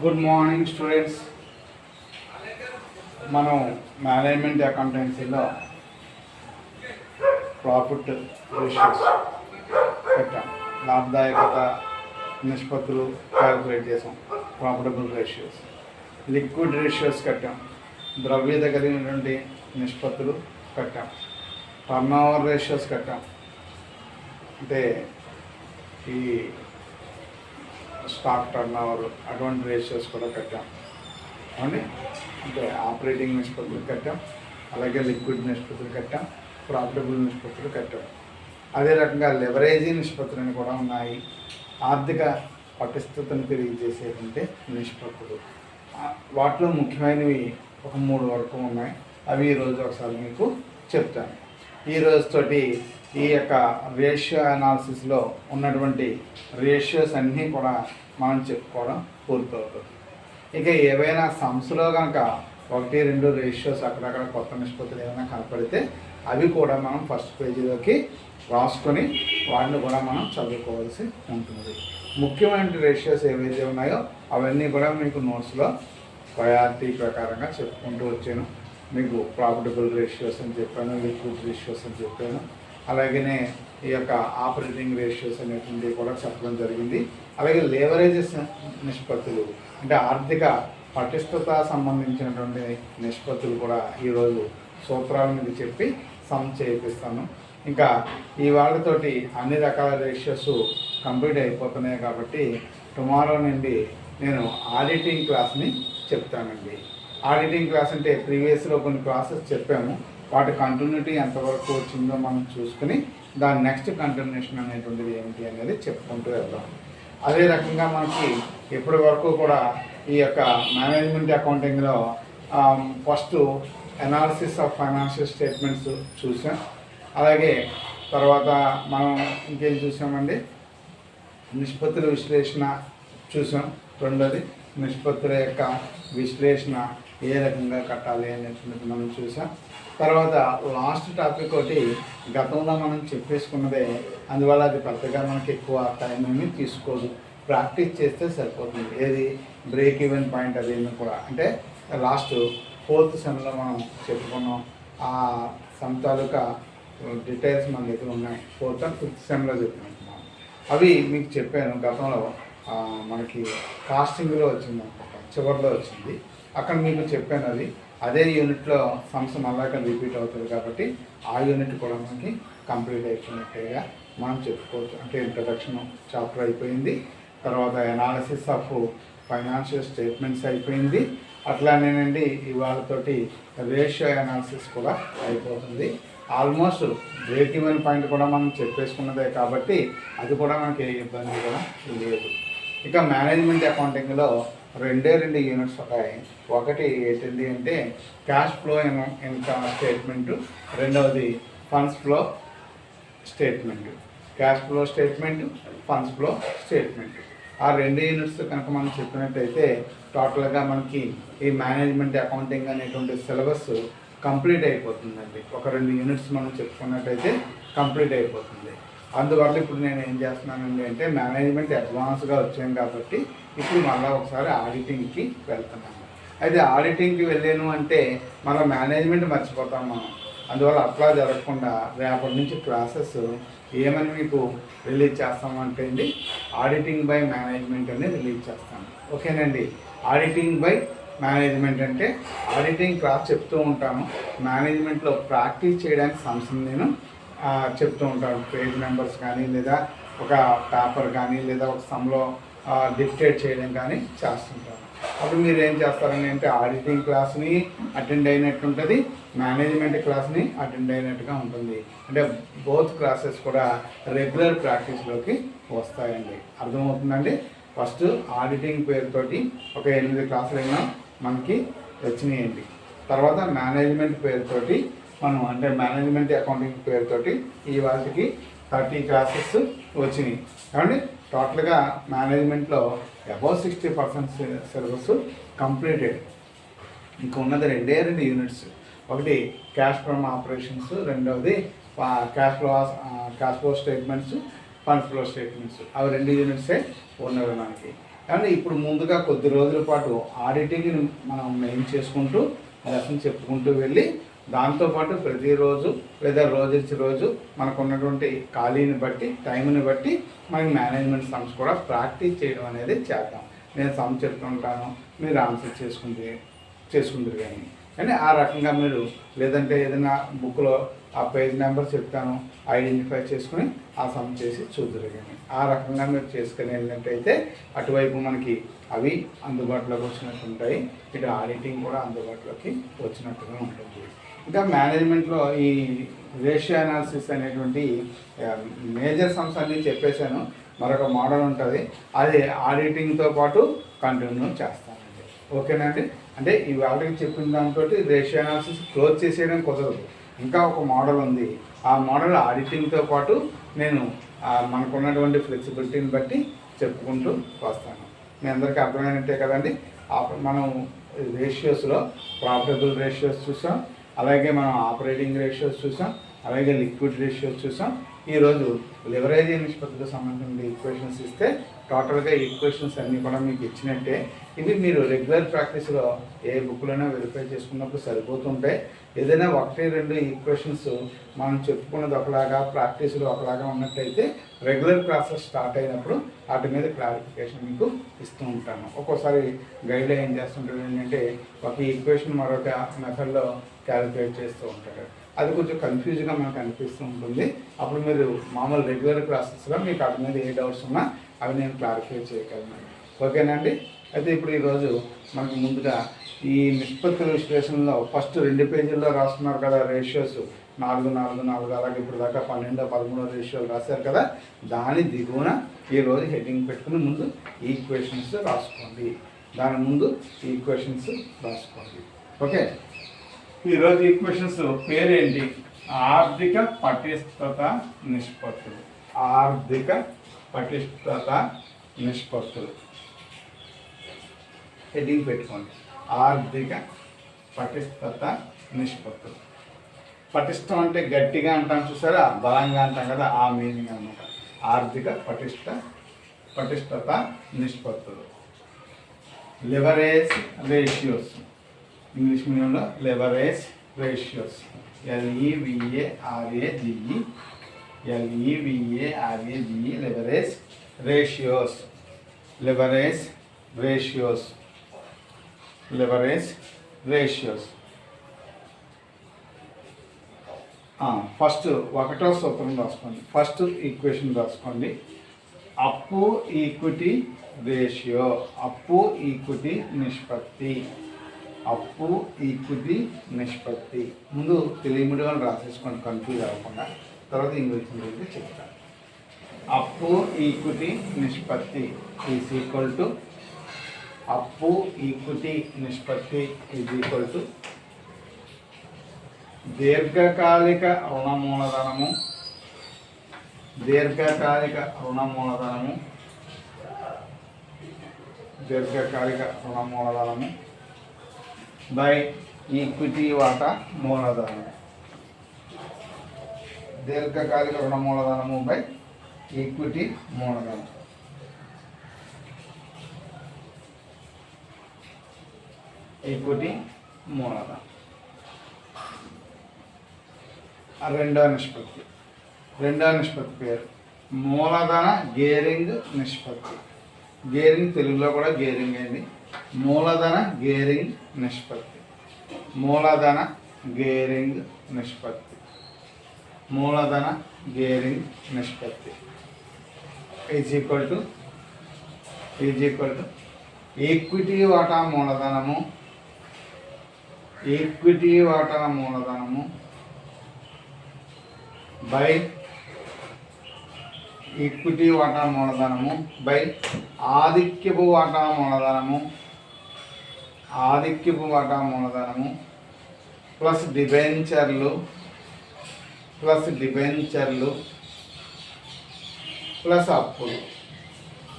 Good morning students. మనం management అకౌంటెన్సీలో profit ratios పెట్టాం, లాభదాయకత నిష్పత్తులు క్యాలిక్యులేట్ చేసాం, ప్రాఫిటబుల్ రేషియోస్, లిక్విడ్ రేషియోస్ కట్టాం, ద్రవ్యత కలిగినటువంటి నిష్పత్తులు కట్టాం, టర్న్ ఓవర్ రేషియోస్ కట్టాం, అంటే ఈ స్టాక్ టర్న్ ఓవర్ అటువంటి రేషియోస్ కూడా కట్టాం అండి. అంటే ఆపరేటింగ్ నిష్పత్తులు కట్టాం, అలాగే లిక్విడ్ నిష్పత్తులు కట్టాం, ప్రాఫిటబుల్ నిష్పత్తులు కట్టాం. అదే రకంగా లెవరేజీ నిష్పత్తులను కూడా ఉన్నాయి. ఆర్థిక పటిష్టతను తెలియజేసేటువంటి నిష్పత్తులు, వాటిలో ముఖ్యమైనవి ఒక 3 వరకు ఉన్నాయి. అవి ఈరోజు ఒకసారి మీకు చెప్తాను. ఈ రోజుతోటి ఈ యొక్క రేషియో అనాలిసిస్లో ఉన్నటువంటి రేషియోస్ అన్నీ కూడా మనం చెప్పుకోవడం పూర్తవుతుంది. ఇక ఏవైనా సంస్థలో కనుక 1-2 రేషియోస్ అక్కడక్కడ కొత్త నిష్పత్తులు ఏమైనా కనపడితే అవి కూడా మనం ఫస్ట్ పేజీలోకి రాసుకొని వాటిని కూడా మనం చదువుకోవాల్సి ఉంటుంది. ముఖ్యమైన రేషియోస్ ఏవైతే ఉన్నాయో అవన్నీ కూడా మీకు నోట్స్లో ప్రయారిటీ ప్రకారంగా చెప్పుకుంటూ వచ్చాను. మీకు ప్రాఫిటబుల్ రేషియోస్ అని చెప్పాను, లిక్విడ్ రేషియోస్ అని చెప్పాను, అలాగనే ఈ యొక్క ఆపరేటింగ్ రేషియోస్ అనేటువంటివి కూడా చెప్పడం జరిగింది. అలాగే లేవరేజెస్ నిష్పత్తులు, అంటే ఆర్థిక పటిష్టత సంబంధించినటువంటి నిష్పత్తులు కూడా ఈరోజు సూత్రాల మీద చెప్పి సమ్ చేయిస్తాను. ఇంకా ఈ వాళ్ళతోటి అన్ని రకాల రేషియోస్ కంప్లీట్ అయిపోతున్నాయి కాబట్టి టుమారో నుండి నేను ఆడిటింగ్ క్లాస్ని చెప్తానండి. ఆడిటింగ్ క్లాస్ అంటే ప్రీవియస్లో కొన్ని క్లాసెస్ చెప్పాము, వాటి కంటిన్యూటీ ఎంతవరకు వచ్చిందో మనం చూసుకుని దాని నెక్స్ట్ కంటిన్యూషన్ అనేటువంటిది ఏమిటి అనేది చెప్పుకుంటూ వెళ్దాం. అదే రకంగా మనకి ఇప్పటి వరకు కూడా ఈ యొక్క మేనేజ్మెంట్ అకౌంటింగ్లో first analysis of financial statements చూసాం. అలాగే తర్వాత మనం ఇంకేం చూసామండి, నిష్పత్తుల విశ్లేషణ చూసాం. రెండోది నిష్పత్తుల యొక్క విశ్లేషణ ఏ రకంగా కట్టాలి అనేటువంటిది మనం చూసాం. తర్వాత లాస్ట్ టాపిక్ ఒకటి గతంలో మనం చెప్పేసుకున్నదే, అందువల్ల అది పెద్దగా మనకి ఎక్కువ టైం ఏమీ తీసుకోదు, ప్రాక్టీస్ చేస్తే సరిపోతుంది. ఏది బ్రేక్ ఈవెన్ పాయింట్ అదేమి కూడా, అంటే లాస్ట్ 4th సెమ్లో మనం చెప్పుకున్నాం. ఆ సమ్ తాలూకా డీటెయిల్స్ మన దగ్గర ఉన్నాయి. 4th and 5th సెమ్లో చెప్పుకుంటున్నాం. అవి మీకు చెప్పాను గతంలో. మనకి కాస్టింగ్లో వచ్చింది అనుకుంటా, చివరిలో వచ్చింది, అక్కడ మీకు చెప్పాను. అది అదే యూనిట్లో సమ్స్ మళ్ళా రిపీట్ అవుతుంది కాబట్టి ఆ యూనిట్ కూడా మనకి కంప్లీట్ అయిపోయినట్టుగా మనం చెప్పుకోవచ్చు. అంటే ఇంట్రడక్షన్ చాప్టర్ అయిపోయింది, తర్వాత అనాలిసిస్ ఆఫ్ ఫైనాన్షియల్ స్టేట్మెంట్స్ అయిపోయింది, అట్లానేనండి ఇవాళతోటి రేషియో అనాలిసిస్ కూడా అయిపోతుంది. ఆల్మోస్ట్ బ్రేక్ ఈవెన్ పాయింట్ కూడా మనం చెప్పేసుకున్నదే కాబట్టి అది కూడా మనకి ఏ ఇబ్బంది కూడా లేదు. ఇక మేనేజ్మెంట్ అకౌంటింగ్లో 2 యూనిట్స్ ఉంటాయి. ఒకటి ఏంటండి అంటే క్యాష్ ఫ్లో ఇన్కమ్ స్టేట్మెంటు, రెండవది funds flow statement. Cash flow statement, funds flow statement, ఆ 2 యూనిట్స్ కనుక మనం చెప్పినట్టయితే టోటల్గా మనకి ఈ మేనేజ్మెంట్ అకౌంటింగ్ అనేటువంటి సిలబస్ కంప్లీట్ అయిపోతుందండి. ఒక 2 యూనిట్స్ మనం చెప్పుకున్నట్టయితే కంప్లీట్ అయిపోతుంది. అందువల్ల ఇప్పుడు నేను ఏం చేస్తున్నానండి అంటే మేనేజ్మెంట్ అడ్వాన్స్గా వచ్చాను కాబట్టి ఇప్పుడు మళ్ళీ ఒకసారి ఆడిటింగ్కి వెళ్తున్నాను. అయితే ఆడిటింగ్కి వెళ్ళాను అంటే మన మేనేజ్మెంట్ మర్చిపోతాం మనం. అందువల్ల అట్లా జరగకుండా రేపటి నుంచి క్లాసెస్ ఏమని మీకు రిలీజ్ చేస్తామంటే అండి, ఆడిటింగ్ బై మేనేజ్మెంట్ అని రిలీజ్ చేస్తాను. ఓకేనండి. ఆడిటింగ్ బై మేనేజ్మెంట్ అంటే ఆడిటింగ్ క్లాస్ చెప్తూ ఉంటాను, మేనేజ్మెంట్లో ప్రాక్టీస్ చేయడానికి సంస్థను నేను చెప్తూ ఉంటాను. పేజ్ నెంబర్స్ కానీ లేదా ఒక పేపర్ కానీ లేదా ఒక సమ్లో డిక్టేట్ చేయడం కానీ చేస్తుంటాను. అప్పుడు మీరు ఏం చేస్తారని అంటే ఆడిటింగ్ క్లాస్ని అటెండ్ అయినట్టు ఉంటుంది, మేనేజ్మెంట్ క్లాస్ని అటెండ్ అయినట్టుగా ఉంటుంది. అంటే బోత్ క్లాసెస్ కూడా రెగ్యులర్ ప్రాక్టీస్లోకి వస్తాయండి. అర్థమవుతుందండి. ఫస్ట్ ఆడిటింగ్ పేరుతోటి ఒక 8 క్లాసులు అయినా మనకి వచ్చినాయండి. తర్వాత మేనేజ్మెంట్ పేరుతోటి మనం, అంటే మేనేజ్మెంట్ అకౌంటింగ్ పేరుతోటి ఈ వాటికి 30 క్లాసెస్ వచ్చినాయి కాబట్టి టోటల్గా మేనేజ్మెంట్లో అబౌవ్ 60% సిలబస్ కంప్లీటెడ్. ఇంకా ఉన్నది 2 యూనిట్స్. ఒకటి క్యాష్ ఫ్రమ్ ఆపరేషన్స్, రెండవది cash flow statements, fund flow statements. అవి 2 యూనిట్సే ఉన్నవి మనకి. కానీ ఇప్పుడు ముందుగా కొద్ది రోజుల పాటు ఆడిటింగ్ మనం మెయిన్ చేసుకుంటూ లెసన్ చెప్పుకుంటూ వెళ్ళి దాంతోపాటు ప్రతిరోజు లేదా రోజు మనకు ఉన్నటువంటి ఖాళీని బట్టి టైంని బట్టి మనకి మేనేజ్మెంట్ సమ్స్ కూడా ప్రాక్టీస్ చేయడం అనేది చేద్దాం. నేను సమ్ చెప్తుంటాను, మీరు ఆన్సర్ చేసుకుంటారు కానీ ఆ రకంగా మీరు లేదంటే ఏదైనా బుక్లో ఆ పేజ్ నెంబర్ చెప్తాను, ఐడెంటిఫై చేసుకుని ఆ సమ్ చేసి చూద్దరు కానీ ఆ రకంగా మీరు చేసుకుని వెళ్ళినట్టయితే అటువైపు మనకి అవి అందుబాటులోకి వచ్చినట్టు ఉంటాయి, ఇటు ఆడిటింగ్ కూడా అందుబాటులోకి వచ్చినట్టుగా ఉంటుంది. ఇంకా మేనేజ్మెంట్లో ఈ రేషియో అనాలిసిస్ అనేటువంటి మేజర్ సమ్స్ అన్నీ చెప్పేశాను. మరొక మోడల్ ఉంటుంది, అది ఆడిటింగ్తో పాటు కంటిన్యూ చేస్తానండి. ఓకేనండి. అంటే ఇవి ఆల్రెడీ చెప్పిన దాంతో రేషియో అనాలిసిస్ క్లోజ్ చేసేయడం కుదరదు. ఇంకా ఒక మోడల్ ఉంది, ఆ మోడల్ ఆడిటింగ్తో పాటు నేను మనకున్నటువంటి ఫ్లెక్సిబిలిటీని బట్టి చెప్పుకుంటూ వస్తాను. మీ అందరికీ అర్థమైనట్టే కదండి. మనం రేషియోస్లో ప్రాఫిటబుల్ రేషియోస్ చూసాం, అలాగే మనం ఆపరేటింగ్ రేషియోస్ చూసాం, అలాగే లిక్విడ్ రేషియోస్ చూసాం. ఈరోజు లివరేజ్ నిష్పత్తికి సంబంధించిన ఈక్వేషన్స్ ఇస్తే టోటల్గా ఈక్వేషన్స్ అన్నీ కూడా మీకు ఇచ్చినట్టే. ఇవి మీరు రెగ్యులర్ ప్రాక్టీస్లో ఏ బుక్లోనే వెరిఫై చేసుకున్నప్పుడు సరిపోతుంటాయి. ఏదైనా 1-2 ఈక్వేషన్స్ మనం చెప్పుకున్నది ఒకలాగా ప్రాక్టీస్లో ఒకలాగా ఉన్నట్టయితే రెగ్యులర్ క్లాసెస్ స్టార్ట్ అయినప్పుడు వాటి మీద క్లారిఫికేషన్ మీకు ఇస్తూ ఉంటాను. ఒక్కోసారి గైడ్లో ఏం చేస్తుంటాడు ఏంటంటే ఒక ఈక్వేషన్ మరొక మెథడ్లో క్యాలిక్యులేట్ చేస్తూ ఉంటాడు. అది కొంచెం కన్ఫ్యూజ్గా మనకు అనిపిస్తూ ఉంటుంది. అప్పుడు మీరు మామూలు రెగ్యులర్ క్లాసెస్లో మీకు వాటి మీద ఏ డౌట్స్ ఉన్నా అవి నేను క్లారిఫై చేయగలను. ఓకేనండి. అయితే ఇప్పుడు ఈరోజు మనకు ముందుగా ఈ నిష్పత్తుల విశ్లేషణలో ఫస్ట్ 2 పేజీల్లో రాస్తున్నారు కదా రేషియోస్ 4, 4, 4 అలాగే ఇప్పుడు దాకా 12, 13 రేషియోలు రాశారు కదా. దాని దిగువన ఈరోజు హెడ్డింగ్ పెట్టుకుని ముందు ఈక్వేషన్స్ రాసుకోండి, దాని ముందు ఈక్వేషన్స్ రాసుకోండి. ఓకే. ఈరోజు ఈక్వేషన్స్ పేరేంటి? ఆర్థిక పటిష్టత నిష్పత్తులు. ఆర్థిక పటిష్టత నిష్పత్తులు హెడ్డింగ్ పెట్టుకోండి. ఆర్థిక పటిష్టత నిష్పత్తులు. పటిష్టం అంటే గట్టిగా అంటాం చూసారా, బలంగా అంటాం కదా, ఆ మీనింగ్ అనమాట. ఆర్థిక పటిష్టత నిష్పత్తులు. లివరేజ్ రేషియోస్, ఇంగ్లీష్ మీడియంలో leverage ratios, LEVARAGE, leverage ratios. Leverage ratios, leverage ratios. First 1వ సూత్రం రాసుకోండి, ఫస్ట్ ఈక్వేషన్ రాసుకోండి. అప్పు ఈక్విటీ రేషియో, అప్పు ఈక్విటీ నిష్పత్తి. అప్పు ఈక్విటీ నిష్పత్తి ముందు తెలియముడిగా రాసేసుకోండి కన్ఫ్యూజ్ అవ్వకుండా, తర్వాత ఇంగ్లీష్ మీడియం చెప్తాను. అప్పు ఈక్విటీ నిష్పత్తి ఈజ్ ఈక్వల్ టు, అప్పు ఈక్విటీ నిష్పత్తి ఈజ్ ఈక్వల్ టు దీర్ఘకాలిక రుణ మూలధనము, దీర్ఘకాలిక రుణ మూలధనము, దీర్ఘకాలిక రుణ మూలధనము బై ఈక్విటీ వాటా మూలధనము. దీర్ఘకాలిక రుణ మూలధనము బై ఈక్విటీ మూలధనం. ఈక్విటీ మూలధనం. రెండవ నిష్పత్తి, రెండవ నిష్పత్తి పేరు మూలధన గేరింగ్ నిష్పత్తి. గేరింగ్ తెలుగులో కూడా గేరింగ్ అయింది. మూలధన గేరింగ్ నిష్పత్తి, మూలధన గేరింగ్ నిష్పత్తి, మూలధన గేరింగ్ నిష్పత్తి ఈజ్ ఈక్వల్ టు ఈక్విటీ వాటా మూలధనము, ఈక్విటీ వాటా మూలధనము బై ఈక్విటీ వాటా మూలధనము బై ఆధిక్యపు వాటా మూలధనము, ఆధిక్యపు వాటా మూలధనము ప్లస్ డిబెంచర్లు, ప్లస్ డిబెంచర్లు ప్లస్ అప్పులు,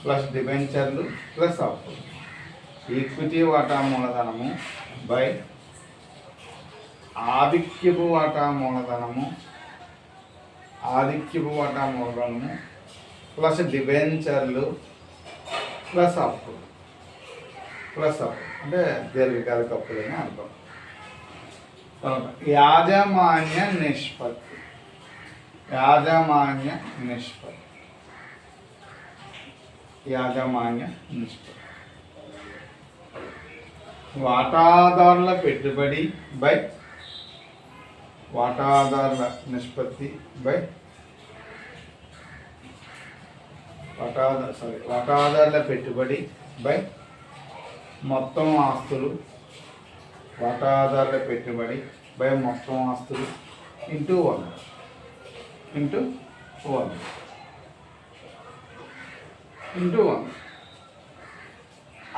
ప్లస్ డిబెంచర్లు ప్లస్ అప్పులు. ఈక్విటీ వాటా మూలధనము బై ఆధిక్యపు వాటా మూలధనము, ఆధిక్యపు వాటా మూలధనము ప్లస్ డిబెంచర్లు ప్లస్ అప్పు. ప్లస్ అప్పు అంటే దీర్ఘకాలిక అప్పులని అర్థం. యాజమాన్య నిష్పత్తి. యాజమాన్య నిష్పత్తి. యాజమాన్య నిష్పత్తి వాటాదారుల పెట్టుబడి బై వాటాదారుల నిష్పత్తి బై వాటాదారుల పెట్టుబడి బై మొత్తం ఆస్తులు. వాటాదారుల పెట్టుబడి బై మొత్తం ఆస్తులు ఇంటూ 1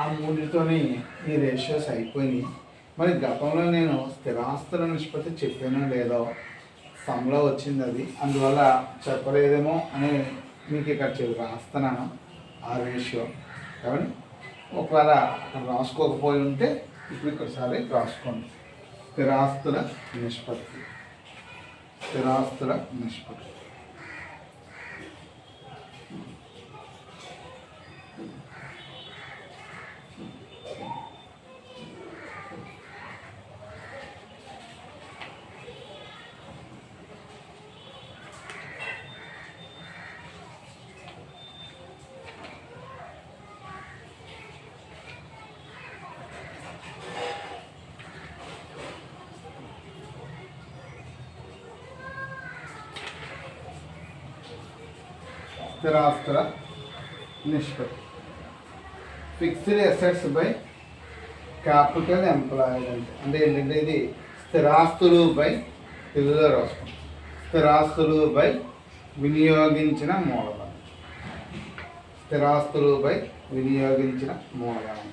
ఆ మూడితోని ఈ రేషియోస్ అయిపోయినాయి. మరి గతంలో నేను స్థిరాస్తుల నిష్పత్తి చెప్పానో లేదో సమ్లో వచ్చింది, అది అందువల్ల చెప్పలేదేమో అని మీకు ఇక్కడ రాస్తున్నాను ఆ రేషియో. కాబట్టి ఒకవేళ రాసుకోకపోయి ఉంటే ఇప్పుడు ఒకసారి రాసుకోండి. స్థిరాస్తుల నిష్పత్తి. స్థిరాస్తుల నిష్పత్తి స్థిరాస్తుల నిష్పత్తి. Fixed assets by capital employed అంటే ఏంటంటే ఇది స్థిరాస్తులు బై తెలుగులో రాసుకుంటాం. స్థిరాస్తులు బై వినియోగించిన మూలధనం. స్థిరాస్తులు బై వినియోగించిన మూలధనం.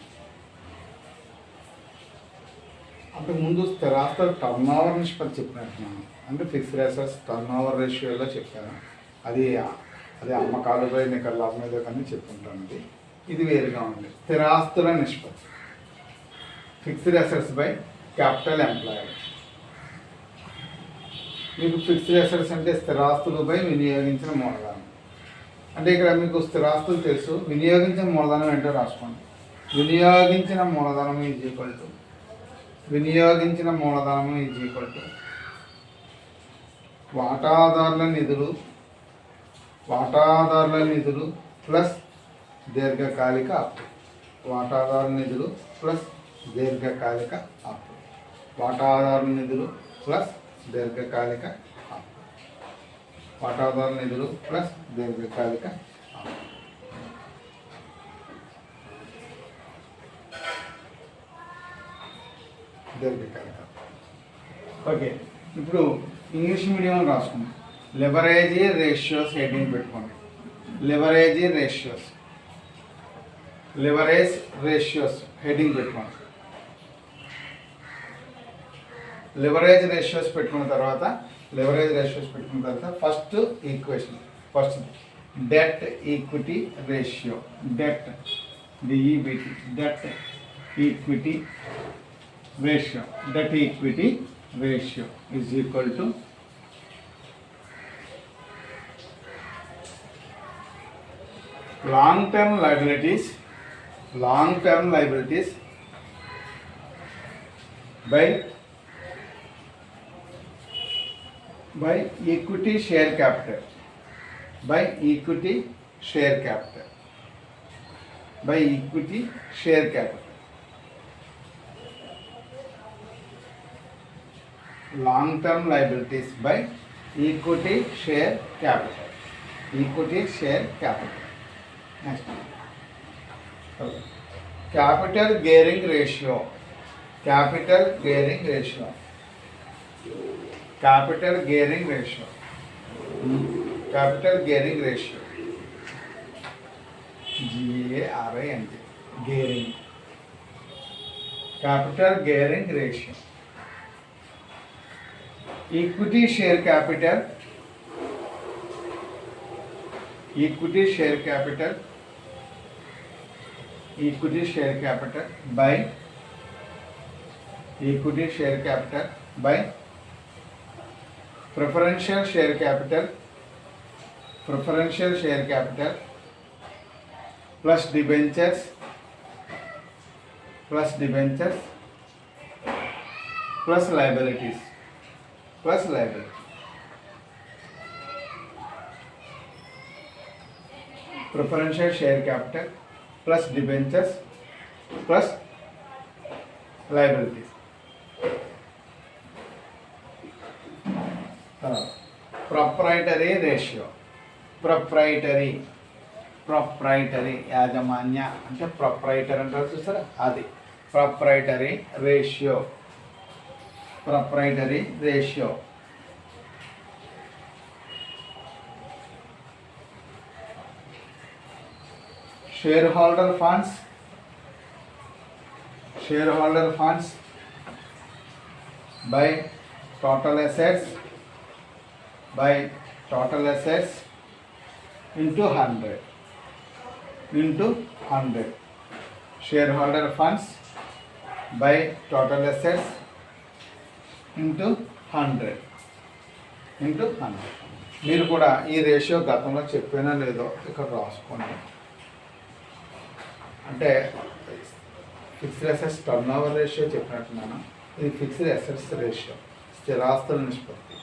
అంతకుముందు స్థిరాస్తుల టర్న్ ఓవర్ నిష్పత్తి చెప్పినట్టున్నాను. అంటే ఫిక్స్డ్ అసెట్స్ టర్న్ ఓవర్ రేషియోలో చెప్పాను. అది అమ్మకాలుపై నికర లాభం మీద కానీ చెప్పుకుంటాను. ఇది వేరుగా ఉంది. స్థిరాస్తుల నిష్పత్తి. Fixed assets by capital employed. మీకు ఫిక్స్డ్ అసెట్స్ అంటే స్థిరాస్తులు బై వినియోగించిన మూలధనం. అంటే ఇక్కడ మీకు స్థిరాస్తులు తెలుసు, వినియోగించిన మూలధనం ఏంటో రాసుకోండి. వినియోగించిన మూలధనం ఈజ్ ఈక్వల్ టు వాటాదారుల నిధులు ప్లస్ దీర్ఘకాలిక అప్పు. వాటాదారుల నిధులు ప్లస్ దీర్ఘకాలిక అప్పు. వాటాదారుల నిధులు ప్లస్ దీర్ఘకాలిక అప్పు. వాటాదారుల నిధులు ప్లస్ దీర్ఘకాలిక అప్పు. దీర్ఘకాలిక. ఓకే, ఇప్పుడు ఇంగ్లీష్ మీడియం రాసుకుందాం. లెవరేజ్ రేషియోస్ హెడ్డింగ్ పెట్టుకోండి. లెవరేజ్ రేషియోస్ హెడ్డింగ్ పెట్టుకోండి. లెవరేజ్ రేషియోస్ పెట్టుకున్న తర్వాత first equation, first debt equity ratio. Debt equity ratio is equal to long term liabilities by equity share capital. Long term liabilities by equity share capital. Next, capital gearing ratio. GARING. Capital gearing ratio. Equity share capital by preferential share capital plus debentures plus liabilities preferential share capital plus debentures plus liabilities. Proprietary ratio. Proprietary యాజమాన్య అంటే proprietor అంటారు చూసారా, అది proprietary ratio. Shareholder funds by total assets into 100. Shareholder funds by total assets into 100. మీరు కూడా ఈ ratio గతంలో చెప్పినా లేదో ఇక్కడ రాసుకోండి. అంటే fixed assets turnover ratio చెప్పినట్టున్నాను, ఇది ఫిక్స్డ్ అసెట్స్ రేషియో, స్థిరాస్తుల నిష్పత్తి.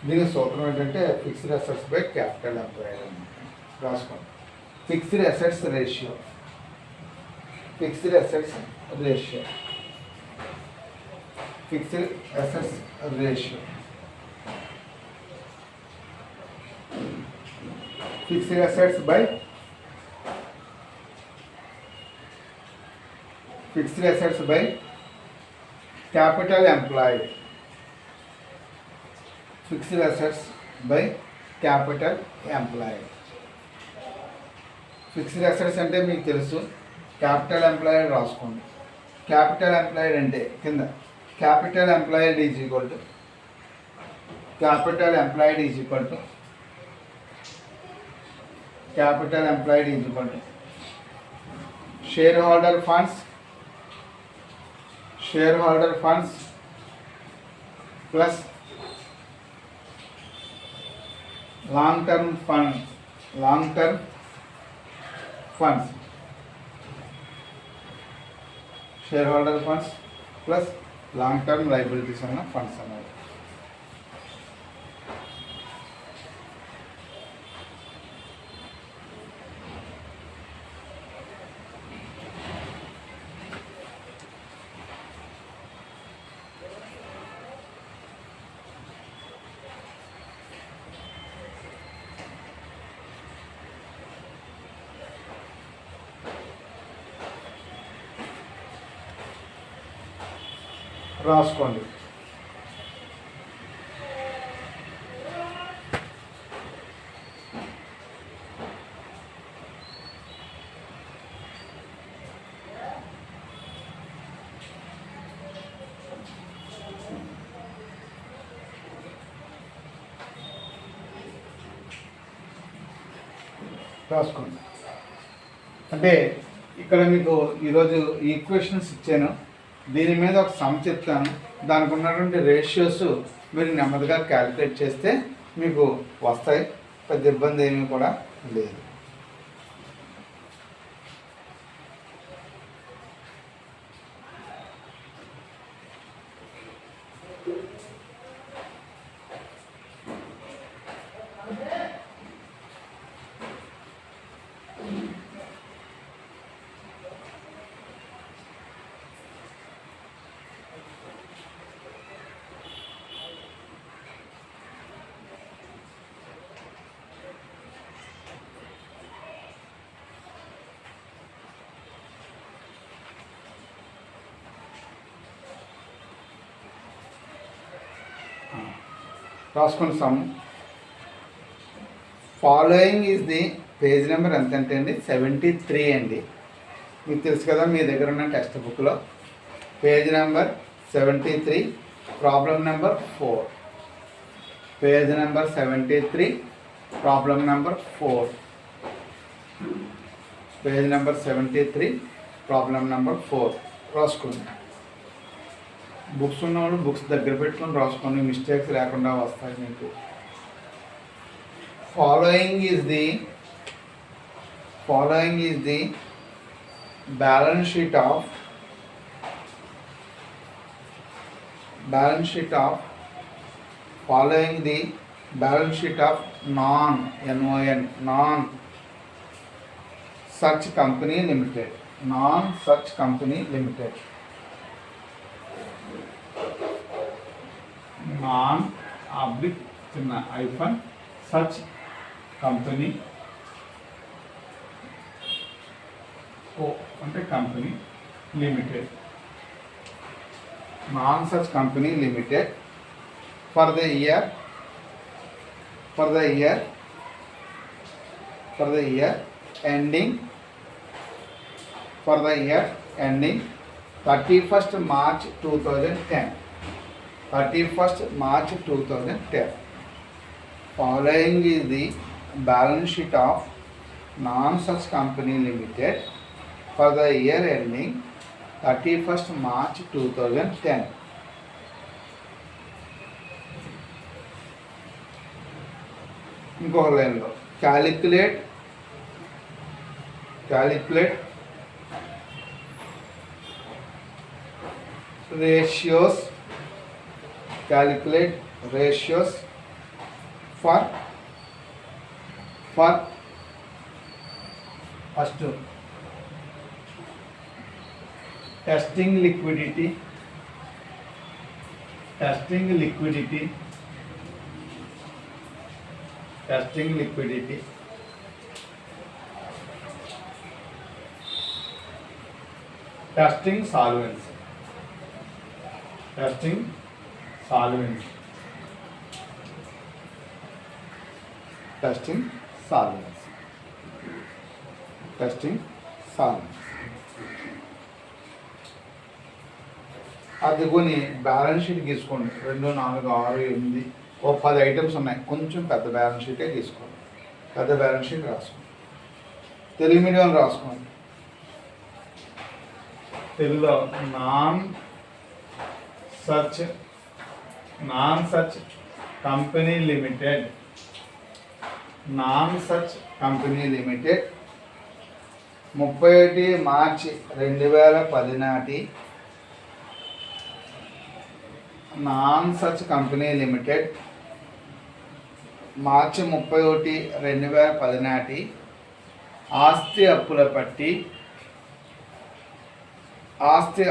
దీని సూత్రం ఏంటంటే fixed assets by capital employed అనమాట. రాసుకోండి. Fixed assets ratio fixed assets by capital employed. Fixed assets by capital employed. Fixed assets అంటే మీకు తెలుసు, క్యాపిటల్ ఎంప్లాయిడ్ రాసుకోండి. క్యాపిటల్ ఎంప్లాయిడ్ అంటే కింద capital employed is equal to share holder funds plus long term funds. Shareholder funds plus long term liabilities అన్న funds అన్నది. రాసుకోండి. అంటే ఇక్కడ మీకు ఈరోజు ఈక్వేషన్స్ ఇచ్చాను, దీని మీద ఒక సమ్ చెప్తాను, దానికి ఉన్నటువంటి రేషియోస్ మీరు నెమ్మదిగా క్యాలిక్యులేట్ చేస్తే మీకు వస్తాయి, పెద్ద ఇబ్బంది ఏమీ కూడా లేదు. రాసుకున్న some following is the page number ఎంత అంటే అండి 73 అండి. మీకు తెలుసు కదా, మీ దగ్గర ఉన్న టెక్స్ట్ బుక్లో page number 73, problem number 4. Page number 73, problem number 4. Page number 73, problem number 4 రాసుకోండి. బుక్స్ ఉన్నవాళ్ళు బుక్స్ దగ్గర పెట్టుకొని రాసుకోండి, మిస్టేక్స్ లేకుండా వస్తాయి మీకు. Following is the Following is the balance sheet of following the balance sheet of non such company limited. Non such company limited. Non oblique hyphen such company అంటే company limited. Non such company limited for the year ending 31st March 2010. 31st March 2010. Following is the balance sheet of non such company limited for the year ending 31st March 2010. ఇంకొక లైన్లో calculate ratios for first testing liquidity testing solvency అది కొని balance sheet గీసుకోండి. 2, 4, 6, 8 ఓ 10 items ఉన్నాయి. కొంచెం పెద్ద balance షీటే తీసుకోండి. పెద్ద balance sheet రాసుకోండి. తెలుగు మీడియం రాసుకోండి. తెలుగులో నాన్ సచ్ కంపెనీ లిమిటెడ్ 31 మార్చి 2010 నాటి నాన్ సచ్ కంపెనీ లిమిటెడ్ మార్చి 31, 2010 నాటి ఆస్తి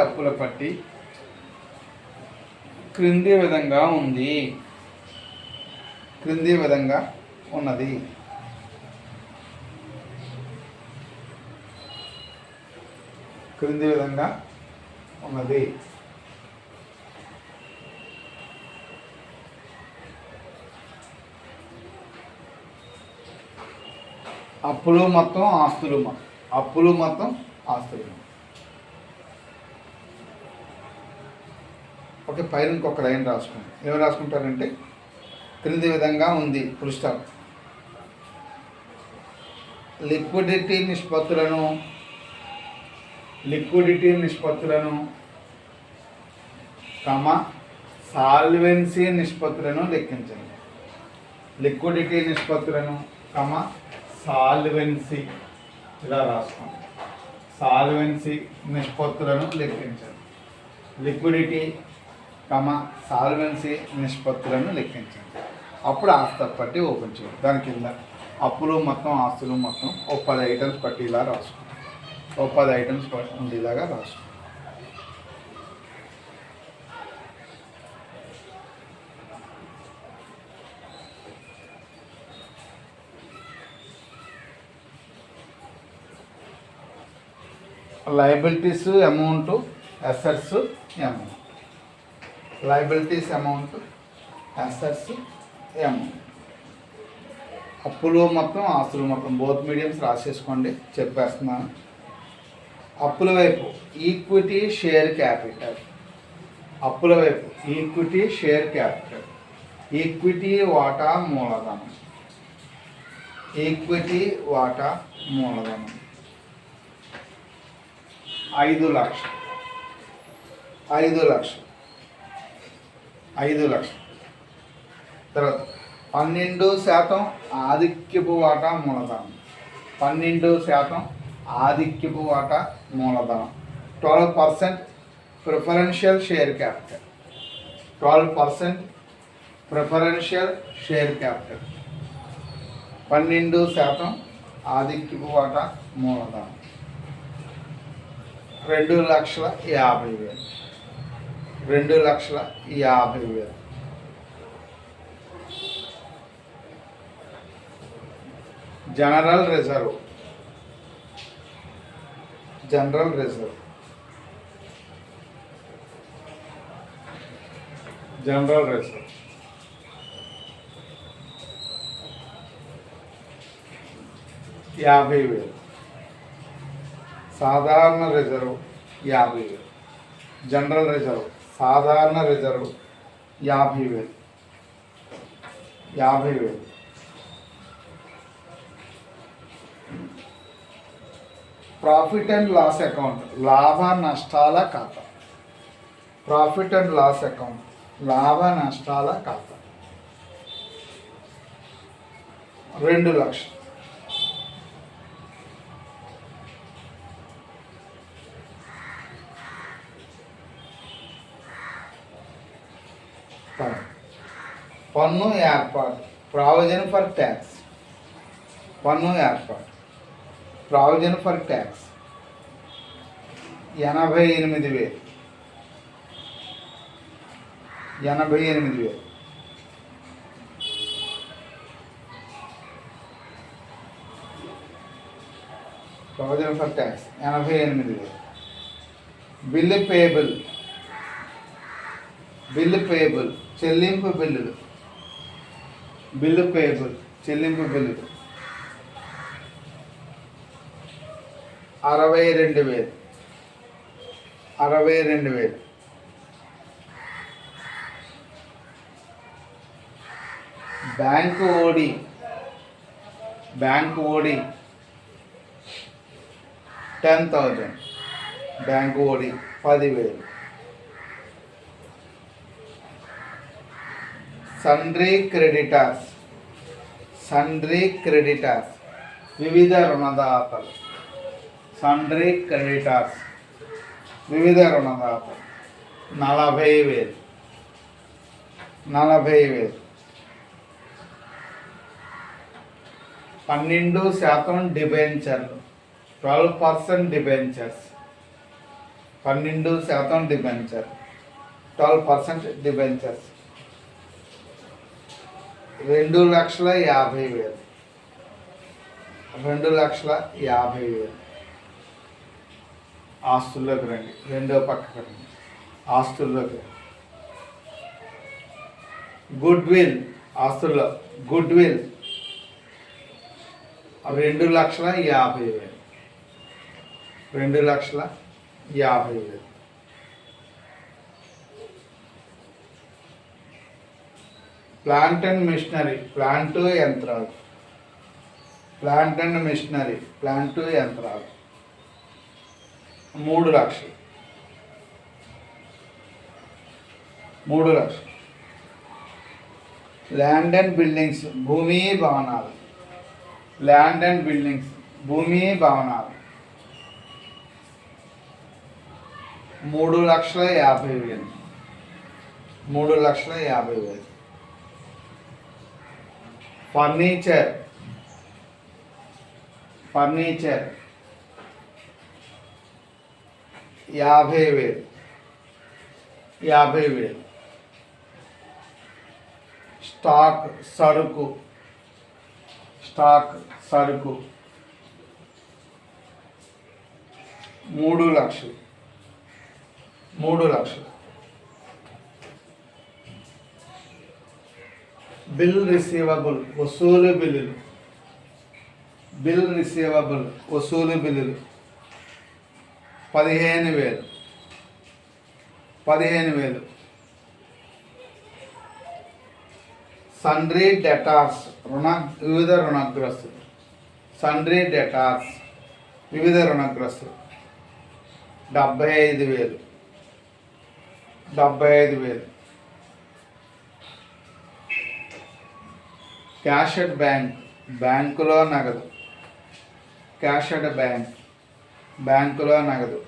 అప్పుల పట్టి క్రింది విధంగా ఉన్నది. అప్పులు మొత్తం ఆస్తులు ఓకే. పైన ఇంకొక లైన్ రాసుకోండి. ఏమి రాసుకుంటారంటే క్రింది విధంగా ఉంది ఫుల్ స్టాప్. లిక్విడిటీ నిష్పత్తులను సాల్వెన్సీ నిష్పత్తులను లెక్కించండి. లిక్విడిటీ నిష్పత్తులను సాల్వెన్సీ ఇలా రాసుకోండి. సాల్వెన్సీ నిష్పత్తులను లెక్కించండి. లిక్విడిటీ సాల్వెన్సీ నిష్పత్తులను లెక్కించండి. అప్పుడు ఆస్తి పట్టి ఓపెన్ చేయండి. దాని కింద అప్పులు మొత్తం ఆస్తులు మొత్తం ఓ 10 ఐటమ్స్ పట్టి ఇలా రాసుకోండి. ఓ 10 ఐటమ్స్ ఉండేలాగా రాసుకోండి. Liabilities amount, assets amount. Liabilities amount, assets amount. అప్పులు మొత్తం ఆస్తులు మొత్తం బోత్ మీడియంస్ రాసేసుకోండి. చెప్పేస్తున్నాను. అప్పుల వైపు ఈక్విటీ షేర్ క్యాపిటల్. ఈక్విటీ వాటా మూలధనం. 5 లక్షలు. 5 లక్షలు. తర్వాత 12% ఆధిక్యపు వాటా మూలధనం. 12% ఆధిక్యపు వాటా మూలధనం, 12% preferential share capital, 12% preferential share capital, 12% ఆధిక్యపు వాటా మూలధనం, 2,50,000, 2,50,000. General reserve, general reserve, general reserve 50,000. సాధారణ రిజర్వ్ 50,000. జనరల్ రిజర్వ్, సాధారణ reserve 50,000, 50,000. Profit and loss account, లాభ నష్టాల ఖాతా, ప్రాఫిట్ అండ్ లాస్ అకౌంట్, లాభ నష్టాల ఖాతా 2,00,000. పన్ను ఏర్పాటు, ప్రావిజన్ ఫర్ ట్యాక్స్, పన్ను ఏర్పాటు, provision for tax 88,000, 88,000. Provision for tax 88,000. Bill payable, bill payable, చెల్లింపు బిల్లులు, బిల్లు పేయబుల్, చెల్లింపు బిల్లులు 62,000, 62,000. బ్యాంకు ఓడి, బ్యాంకు ఓడి 10,000, బ్యాంకు ఓడి 10,000. సండ్రీ క్రెడిటర్స్, సండ్రీ క్రెడిటర్స్, వివిధ రుణదాతలు, సండ్రీ క్రెడిటర్స్, వివిధ రుణదాతలు 40,000, 40,000. 12% డిబెంచర్లు, 12% డిబెంచర్స్, 12% డిబెంచర్, 12% డిబెంచర్స్ 2,50,000, 2,50,000. ఆస్తుల్లోకి రండి, రెండో పక్కకు రండి, ఆస్తుల్లోకి రండి. గుడ్ విల్, ఆస్తుల్లో goodwill 2,50,000, 2,50,000. Plant and machinery, plant యంత్రాలు, ప్లాంట్ అండ్ మిషనరీ, ప్లాంటు యంత్రాలు 3,00,000, 3,00,000. ల్యాండ్ అండ్ బిల్డింగ్స్, భూమి భవనాలు, ల్యాండ్ అండ్ బిల్డింగ్స్, భూమి భవనాలు 3,50,000, 3,50,000. Furniture, furniture 50,000, 50,000. స్టాక్ సరుకు, స్టాక్ సరుకు 3,00,000, 3,00,000. బిల్ రిసీవబుల్, వసూలు బిల్లులు, బిల్ రిసీవబుల్, వసూలు బిల్లులు 15,000, 15,000. సండ్రీ డెటార్స్, వివిధ రుణగ్రస్తులు, సండ్రీ డెటార్స్, వివిధ రుణగ్రస్తులు 75,000, 75,000. క్యాష్ అట్ బ్యాంక్, బ్యాంకులో నగదు క్యాష్ అట్ బ్యాంక్, బ్యాంకులో నగదు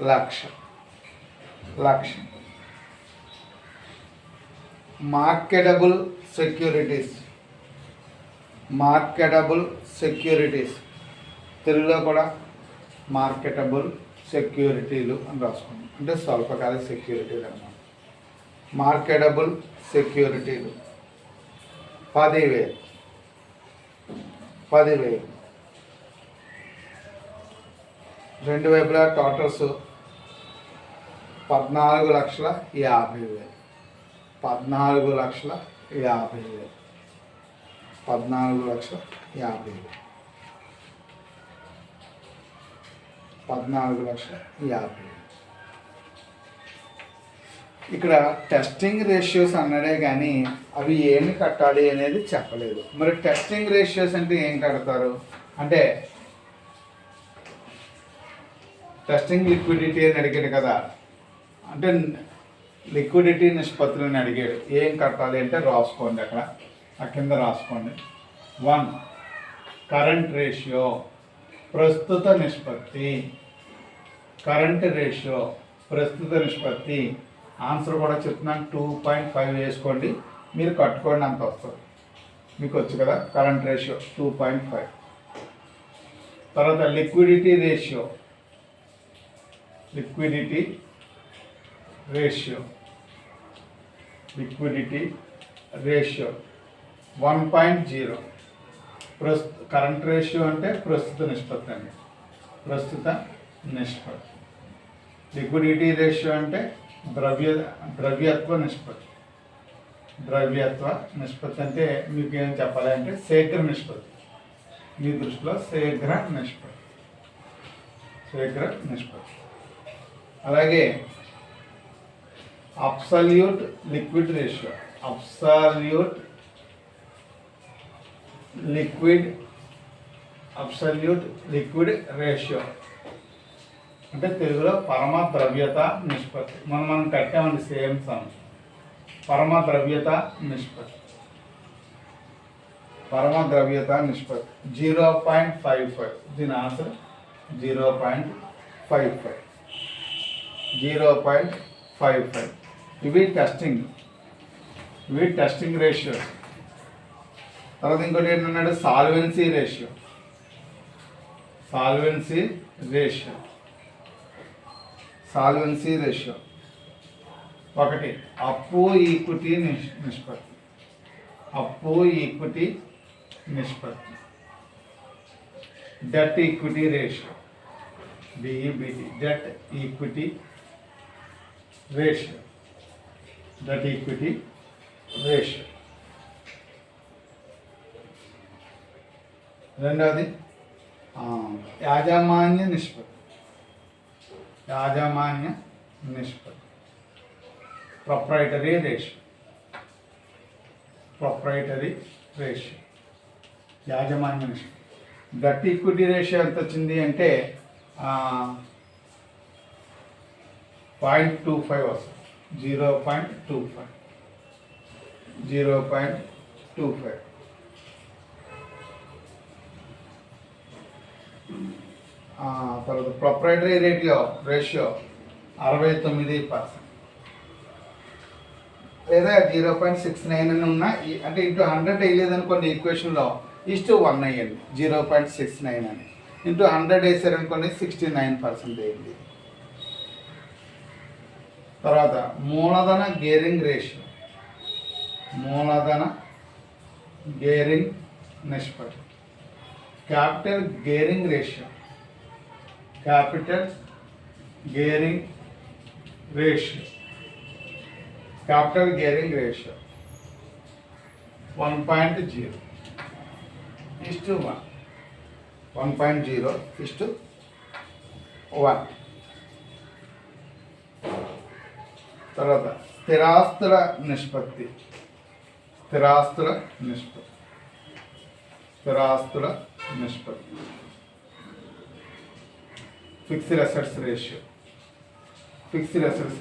1,00,000. మార్కెటబుల్ సెక్యూరిటీస్, మార్కెటబుల్ సెక్యూరిటీస్ తెలుగులో కూడా మార్కెటబుల్ సెక్యూరిటీలు అని రాసుకోండి, అంటే స్వల్పకాలిక సెక్యూరిటీలు అన్నమాట. మార్కెటబుల్ సెక్యూరిటీలు 10,000. రెండు వైపులా టోటల్స్ 14,50,000. 14,50,000. 14,50,000. 14,50,000. ఇక్కడ టెస్టింగ్ రేషియోస్ అన్నాడే కానీ అవి ఏమి కట్టాలి అనేది చెప్పలేదు. మరి టెస్టింగ్ రేషియోస్ అంటే ఏం కడతారు అంటే, టెస్టింగ్ లిక్విడిటీ అని అడిగాడు కదా, అంటే లిక్విడిటీ నిష్పత్తులను అడిగాడు. ఏం కట్టాలి అంటే రాసుకోండి, అక్కడ ఆ కింద రాసుకోండి. 1 కరెంట్ రేషియో, ప్రస్తుత నిష్పత్తి. కరెంట్ రేషియో ప్రస్తుత నిష్పత్తి. ఆన్సర్ కూడా చెప్తున్నాను, 2.5 వేసుకోండి, మీరు కట్టుకోండి, అంత వస్తుంది మీకు వచ్చు కదా. Current ratio 2.5. తర్వాత liquidity ratio, liquidity ratio 1.0. Current ratio అంటే ప్రస్తుత నిష్పత్తి అండి, ప్రస్తుత నిష్పత్తి. లిక్విడిటీ రేషియో అంటే ద్రవ్యత్వ నిష్పత్తి. ద్రవ్యత్వ నిష్పత్తి అంటే మీకు ఏం చెప్పాలి అంటే శీఘ్ర నిష్పత్తి. మీ దృష్టిలో శీఘ్ర నిష్పత్తి. అలాగే absolute liquid ratio, absolute liquid ratio అంటే తెలుగులో పరమ ద్రవ్యత నిష్పత్తి. మనం కట్టామండి సేమ్ సమ్. పరమ ద్రవ్యత నిష్పత్తి 0.55. దీని ఆన్సర్ 0.55. ఇవి టెస్టింగ్ రేషియోస్. తర్వాత ఇంకోటి ఏంటన్నాడు, సాల్వెన్సీ రేషియో. సాల్వెన్సీ రేషియో 1 అప్పు ఈక్విటీ నిష్పత్తి. Debt equity ratio, DEBT, debt equity ratio. రెండవది యాజమాన్య నిష్పత్తి. ప్రొప్రైటరీ రేషియో, యాజమాన్య నిష్పత్తి. డెట్ ఈక్విటీ రేషియో ఎంత వచ్చింది అంటే 0.25 వస్తుంది. 0.25. తర్వాత ప్రొప్రైటరీ రేషియో 69%, లేదా 0.69 అని ఉన్నా, అంటే ఇంటూ 100 వేయలేదనుకోండి ఈక్వేషన్లో, 1 అయ్యండి. 0.69 అని ఇంటూ 100 వేసారనుకోండి 69% అయింది. తర్వాత మూలధన గేరింగ్ నిష్పత్తి. Capital gearing ratio 1.0:1. 1.0:1. తర్వాత స్థిరాస్తుల నిష్పత్తి. Fixed assets ratio. Fixed assets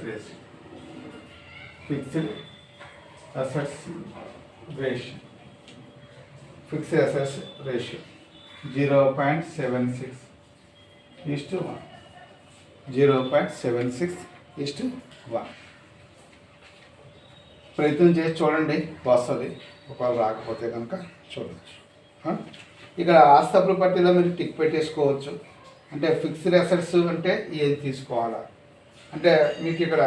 ratio 0.76 east 1. 0.76 east 1. ప్రయత్నం చేసి చూడండి, వస్తుంది. ఒకవేళ రాకపోతే కనుక చూడవచ్చు. ఇక్కడ ఆస్తపుల పట్టిలో మీరు టిక్ పెట్టేసుకోవచ్చు. అంటే ఫిక్స్డ్ అసెట్స్ అంటే ఏం తీసుకోవాలా అంటే మీకు ఇక్కడ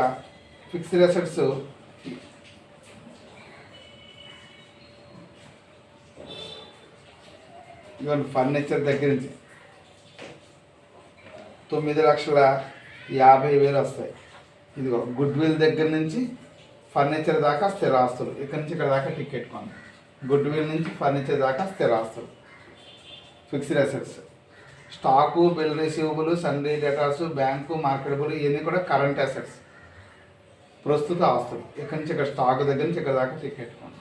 ఫిక్స్డ్ అసెట్స్ ఇవన్నీ ఫర్నిచర్ దగ్గర నుంచి 9,50,000 వస్తాయి. ఇదిగో గుడ్ విల్ దగ్గర నుంచి ఫర్నిచర్ దాకా స్థిరాస్తులు, ఇక్కడ నుంచి ఇక్కడ దాకా టికెట్ కొను. గుడ్ విల్ నుంచి ఫర్నిచర్ దాకా స్థిరాస్తులు fixed assets. Stock, bill receivable, sundry debtors, bank, marketable ఇవన్నీ కూడా కరెంట్ అసెట్స్, ప్రస్తుత ఆస్తులు. ఇక్కడ నుంచి ఇక్కడ స్టాక్ దగ్గర నుంచి ఇక్కడ దాకా టికెట్ కొను.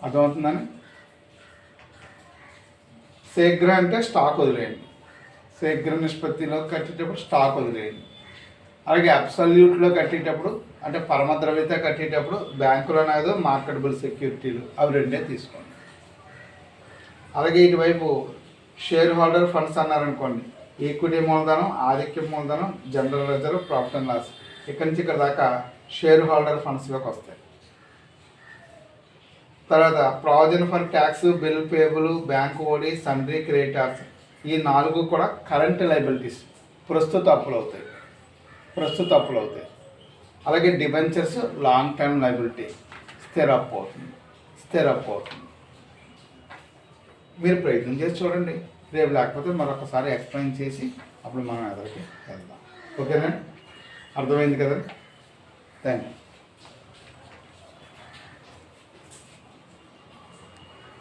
అర్థమవుతుందని? శీఘ్ర అంటే స్టాక్ వదిలేయండి. శీఘ్ర నిష్పత్తిలో కట్టేటప్పుడు స్టాక్ వదిలేయండి. అలాగే అబ్సల్యూట్లో కట్టేటప్పుడు అంటే పరమద్రవ్యత కట్టేటప్పుడు బ్యాంకులో అనేది మార్కెటబుల్ సెక్యూరిటీలు అవి రెండే తీసుకోండి. అలాగే ఇటువైపు షేర్ హోల్డర్ ఫండ్స్ అన్నారనుకోండి, ఈక్విటీ మూలధనం, ఆధిక్య మూలధనం, general reserve, profit and loss. ఇక్కడి నుంచి ఇక్కడ దాకా షేర్ హోల్డర్ ఫండ్స్లోకి వస్తాయి. తర్వాత provision for tax, bill payable, bank OD, sundry, creditors ఈ 4 కూడా కరెంట్ లైబిలిటీస్, ప్రస్తుత అప్పులు అవుతాయి. అలాగే డిబెంచర్స్ లాంగ్ టర్మ్ లైబిలిటీ, స్థిర అప్పు అవుతుంది. మీరు ప్రయత్నం చేసి చూడండి. రేపు లేకపోతే మరొకసారి ఎక్స్ప్లెయిన్ చేసి అప్పుడు మనం ఎదురుకి వెళ్దాం. ఓకేనండి? అర్థమైంది కదండి? Thank you.